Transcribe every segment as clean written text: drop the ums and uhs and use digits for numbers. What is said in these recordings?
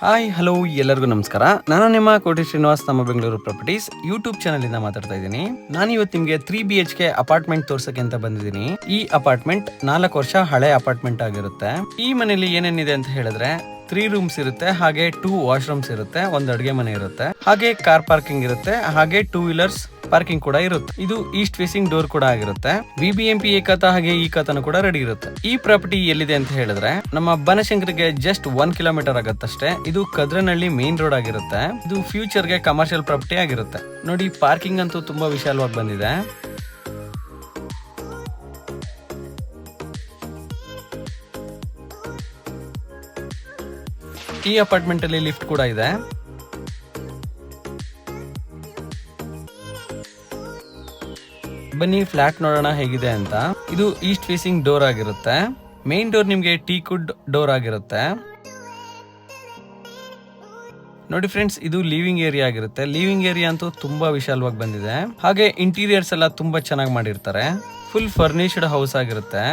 Hi hello ಎಲ್ಲರಿಗೂ ನಮಸ್ಕಾರ. ನಾನು ನಿಮ್ಮ ಕೋಟಿ ಶ್ರೀನಿವಾಸ್, ನಮ್ಮ ಬೆಂಗಳೂರು ಪ್ರಾಪರ್ಟೀಸ್ ಯೂಟ್ಯೂಬ್ ಚಾನಲ್ ಇಂದ ಮಾತಾಡ್ತಾ ಇದ್ದೀನಿ. ನಾನು ಇವತ್ತು ನಿಮಗೆ 3 BHK ಅಪಾರ್ಟ್ಮೆಂಟ್ ತೋರ್ಸಕ್ಕೆ ಅಂತ ಬಂದಿದ್ದೀನಿ. ಈ ಅಪಾರ್ಟ್ಮೆಂಟ್ 4 ವರ್ಷ ಹಳೆ ಅಪಾರ್ಟ್ಮೆಂಟ್ ಆಗಿರುತ್ತೆ. ಈ ಮನೆಯಲ್ಲಿ ಏನೇನಿದೆ ಅಂತ ಹೇಳಿದ್ರೆ 3 ರೂಮ್ಸ್ ಇರುತ್ತೆ, ಹಾಗೆ 2 ವಾಶ್ರೂಮ್ಸ್ ಇರುತ್ತೆ, ಒಂದು ಅಡುಗೆ ಮನೆ ಇರುತ್ತೆ, ಹಾಗೆ ಕಾರ್ ಪಾರ್ಕಿಂಗ್ ಇರುತ್ತೆ, ಹಾಗೆ 2 ವೀಲರ್ಸ್ ಪಾರ್ಕಿಂಗ್ ಕೂಡ ಇರುತ್ತೆ. ಇದು ಈಸ್ಟ್ ಫೇಸಿಂಗ್ ಡೋರ್ ಕೂಡ ಆಗಿರುತ್ತೆ. BBMP ಏಕತ ಹಾಗೆ ಈ ಕತನು ಕೂಡ ರೆಡಿ ಇರುತ್ತೆ. ಈ ಪ್ರಾಪರ್ಟಿ ಎಲ್ಲಿದೆ ಅಂತ ಹೇಳಿದ್ರೆ ನಮ್ಮ ಬನಶಂಕರಿಗೆ ಜಸ್ಟ್ 1 ಕಿಲೋಮೀಟರ್ ಆಗತ್ತಷ್ಟೇ. ಇದು ಕದ್ರನಹಳ್ಳಿ ಮೇನ್ ರೋಡ್ ಆಗಿರುತ್ತೆ. ಇದು ಫ್ಯೂಚರ್ ಗೆ ಕಮರ್ಷಿಯಲ್ ಪ್ರಾಪರ್ಟಿ ಆಗಿರುತ್ತೆ. ನೋಡಿ, ಪಾರ್ಕಿಂಗ್ ಅಂತೂ ತುಂಬಾ ವಿಶಾಲವಾಗಿ ಬಂದಿದೆ. ಈ ಅಪಾರ್ಟ್ಮೆಂಟ್ ಅಲ್ಲಿ ಲಿಫ್ಟ್ ಕೂಡ ಇದೆ. ಬನ್ನಿ ಫ್ಲಾಟ್ ನೋಡೋಣ ಹೇಗಿದೆ ಅಂತ. ಇದು ಈಸ್ಟ್ ಫೇಸಿಂಗ್ ಡೋರ್ ಆಗಿರುತ್ತೆ. ಮೇನ್ ಡೋರ್ ನಿಮ್ಗೆ ಟೀಕುಡ್ ಡೋರ್ ಆಗಿರುತ್ತೆ. ನೋಡಿ ಫ್ರೆಂಡ್ಸ್, ಇದು ಲಿವಿಂಗ್ ಏರಿಯಾ ಆಗಿರುತ್ತೆ. ಲಿವಿಂಗ್ ಏರಿಯಾ ಅಂತೂ ತುಂಬಾ ವಿಶಾಲವಾಗಿ ಬಂದಿದೆ. ಹಾಗೆ ಇಂಟೀರಿಯರ್ಸ್ ಎಲ್ಲ ತುಂಬಾ ಚೆನ್ನಾಗಿ ಮಾಡಿರ್ತಾರೆ. ಫುಲ್ ಫರ್ನಿಶ್ಡ್ ಹೌಸ್ ಆಗಿರುತ್ತೆ.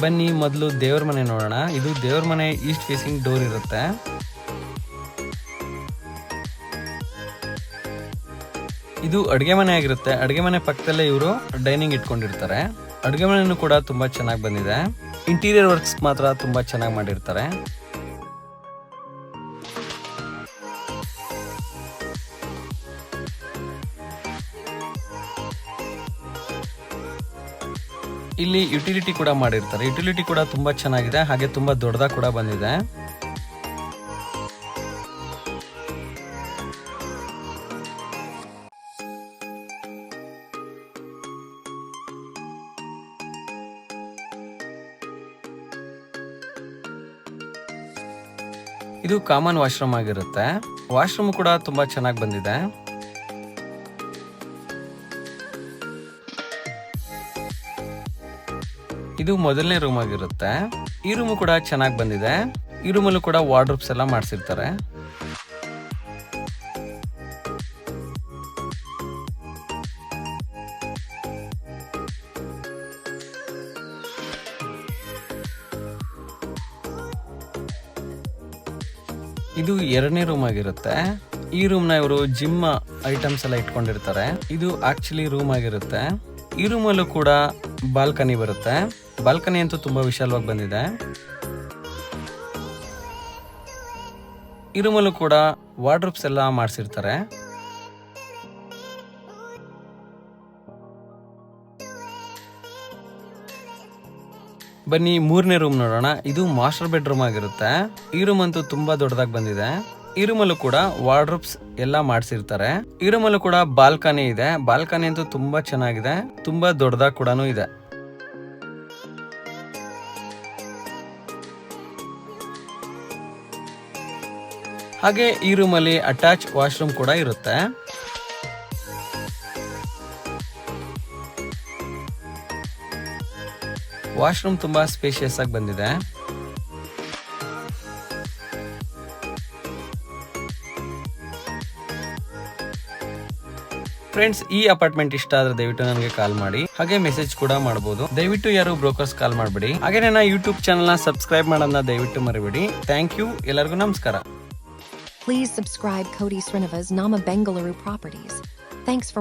ಬನ್ನಿ ಮೊದಲು ದೇವ್ರ ಮನೆ ನೋಡೋಣ. ಇದು ದೇವ್ರ ಮನೆ ಈಸ್ಟ್ ಫೇಸಿಂಗ್ ಡೋರ್ ಇರುತ್ತೆ. ಇದು ಅಡುಗೆ ಮನೆ ಆಗಿರುತ್ತೆ. ಅಡುಗೆ ಮನೆ ಪಕ್ಕದಲ್ಲೇ ಇವರು ಡೈನಿಂಗ್ ಇಟ್ಕೊಂಡಿರ್ತಾರೆ. ಅಡುಗೆ ಮನೆಯೂ ಕೂಡ ತುಂಬಾ ಚೆನ್ನಾಗಿ ಬಂದಿದೆ. ಇಂಟೀರಿಯರ್ ವರ್ಕ್ಸ್ ಮಾತ್ರ ತುಂಬಾ ಚೆನ್ನಾಗಿ ಮಾಡಿರ್ತಾರೆ. ಇಲ್ಲಿ ಯುಟಿಲಿಟಿ ಕೂಡ ಮಾಡಿರ್ತಾರೆ. ಯುಟಿಲಿಟಿ ಕೂಡ ತುಂಬಾ ಚೆನ್ನಾಗಿದೆ, ಹಾಗೆ ತುಂಬಾ ದೊಡ್ಡದಾಗಿ ಕೂಡ ಬಂದಿದೆ. ಇದು ಕಾಮನ್ ವಾಶ್ರೂಮ್ ಆಗಿರುತ್ತೆ. ವಾಶ್ರೂಮ್ ಕೂಡ ತುಂಬಾ ಚೆನ್ನಾಗಿ ಬಂದಿದೆ. ಇದು ಮೊದಲನೇ ರೂಮ್ ಆಗಿರುತ್ತೆ. ಈ ರೂಮ್ ಕೂಡ ಚೆನ್ನಾಗಿ ಬಂದಿದೆ. ಈ ರೂಮಲ್ಲೂ ಕೂಡ ವಾರ್ಡ್ರೋಬ್ಸ್ ಎಲ್ಲ ಮಾಡಿಸಿರ್ತಾರೆ. ಇದು ಎರಡನೇ ರೂಮ್ ಆಗಿರುತ್ತೆ. ಈ ರೂಮ್ ನ ಇವರು ಜಿಮ್ ಐಟಮ್ಸ್ ಎಲ್ಲ ಇಟ್ಕೊಂಡಿರ್ತಾರೆ. ಇದು ಆಕ್ಚುಲಿ ರೂಮ್ ಆಗಿರುತ್ತೆ. ಈ ರೂಮಲ್ಲೂ ಕೂಡ ಬಾಲ್ಕನಿ ಬರುತ್ತೆ. ಬಾಲ್ಕನಿ ಅಂತೂ ತುಂಬಾ ವಿಶಾಲವಾಗಿ ಬಂದಿದೆ. ಈ ರೂಮಲ್ಲೂ ಕೂಡ ವಾರ್ಡ್ರೋಬ್ಸ್ ಎಲ್ಲ ಮಾಡಿಸಿರ್ತಾರೆ. ಬನ್ನಿ ಮೂರನೇ ರೂಮ್ ನೋಡೋಣ. ಇದು ಮಾಸ್ಟರ್ ಬೆಡ್ರೂಮ್ ಆಗಿರುತ್ತೆ. ಈ ರೂಮ್ ಅಂತೂ ತುಂಬಾ ದೊಡ್ಡದಾಗಿ ಬಂದಿದೆ. ಈ ರೂಮಲ್ಲೂ ಕೂಡ ವಾರ್ಡ್ರೋಬ್ಸ್ ಎಲ್ಲ ಮಾಡಿಸಿರ್ತಾರೆ. ಈ ರೂಮಲ್ಲೂ ಕೂಡ ಬಾಲ್ಕನಿ ಇದೆ. ಬಾಲ್ಕನಿ ಅಂತೂ ತುಂಬಾ ಚೆನ್ನಾಗಿದೆ, ತುಂಬಾ ದೊಡ್ಡದಾಗಿ ಕೂಡ ಇದೆ. ಹಾಗೆ ಈ ರೂಮಲ್ಲಿ ಅಟ್ಯಾಚ್ ವಾಶ್ರೂಮ್ ಕೂಡ ಇರುತ್ತೆ. ವಾಶ್ರೂಮ್ ತುಂಬಾ ಸ್ಪೇಷಿಯಸ್ ಆಗಿ ಬಂದಿದೆ. ಫ್ರೆಂಡ್ಸ್, ಈ ಅಪಾರ್ಟ್ಮೆಂಟ್ ಇಷ್ಟ ಆದ್ರೆ ದಯವಿಟ್ಟು ನನಗೆ ಕಾಲ್ ಮಾಡಿ, ಹಾಗೆ ಮೆಸೇಜ್ ಕೂಡ ಮಾಡಬಹುದು. ದಯವಿಟ್ಟು ಯಾರು ಬ್ರೋಕರ್ಸ್ ಕಾಲ್ ಮಾಡಬೇಡಿ. ಹಾಗೆ ನನ್ನ ಯೂಟ್ಯೂಬ್ ಚಾನಲ್ ನ ಸಬ್ಸ್ಕ್ರೈಬ್ ಮಾಡೋದನ್ನ ದಯವಿಟ್ಟು ಮರಿಬೇಡಿ. ಥ್ಯಾಂಕ್ ಯು, ಎಲ್ಲರಿಗೂ ನಮಸ್ಕಾರ. Please subscribe Koti Srinivas Nama Bengaluru Properties. Thanks for